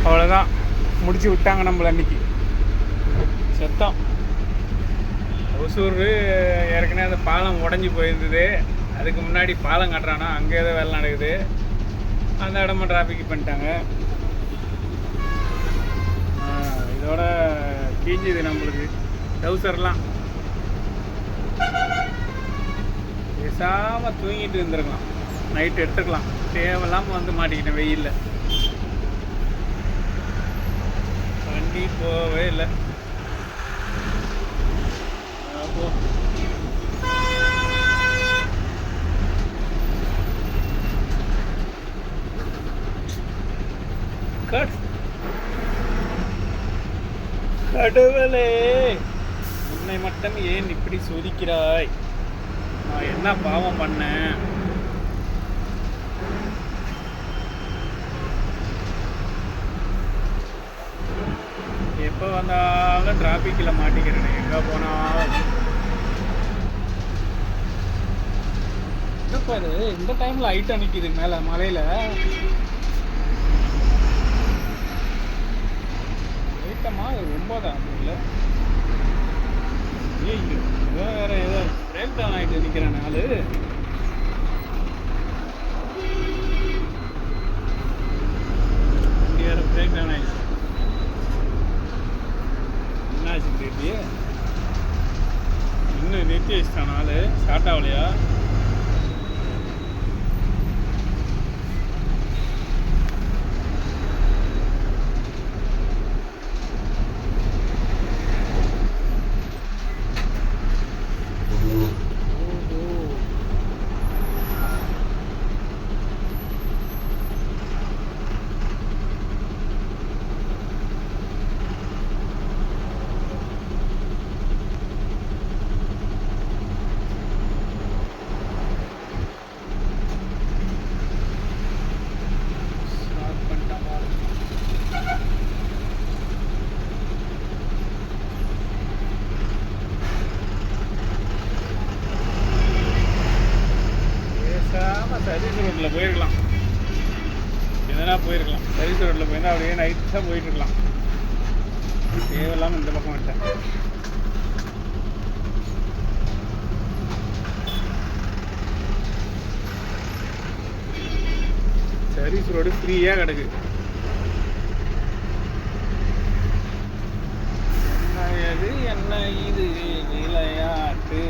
அவ்வளோதான், முடிச்சு விட்டாங்க நம்மளை அன்றைக்கி. செத்தம். ஒசூர் ஏற்கனவே அந்த பாலம் உடஞ்சி போயிருந்தது. அதுக்கு முன்னாடி பாலம் கட்டுறானா, அங்கே ஏதோ வேலை நடக்குது. அந்த இடமா டிராஃபிக் பண்ணிட்டாங்க. இதோட கீஞ்சுது நம்மளுக்கு டவுசர்லாம். பேசாமல் தூங்கிட்டு இருந்துருக்கலாம், நைட்டு எடுத்துக்கலாம். தேவையில்லாமல் வந்து மாட்டிக்கிட்டேன் வெயிலில். வண்டி போகவே இல்லை. போ கடவுளே, உன்னை மட்டும் ஏன் இப்படி சோதிக்கிறாய்? நான் என்ன பாவம் பண்ணேன்? எப்போ வந்தாலும் டிராஃபிக்கில் மாட்டிக்கிறேன், எங்கே போனாலும். என்னப்பா இது இந்த டைமில் ஐட்டம் நிற்கிது மேலே மலையில்? ஐட்டமா இது 9 இல்லை? ஐயோ, வேறு ஏதோ பிரேக் டவுன் ஆகிட்டு நிற்கிறேன் நாள். வண்டி வேறு பிரேக் டவுன் ஆகிடுச்சு. என்னாச்சு திருப்பி? இன்னும் நிறுத்தி வச்சிட்டான் நாள். ஸ்டார்ட் ஆகலையா? சர்வீஸ் ரோட்டில் போயிருக்கலாம், எதனா போயிருக்கலாம். சர்வீஸ் ரோட்டில் போயிருந்தால் அப்படியே நைட்டாக போயிட்டுருக்கலாம். தேவையில்லாமல் இந்த பக்கம் விட்டேன். சர்வீஸ் ரோடு ஃப்ரீயாக கிடக்கு. என்ன இது என்ன இது விளையாட்டு?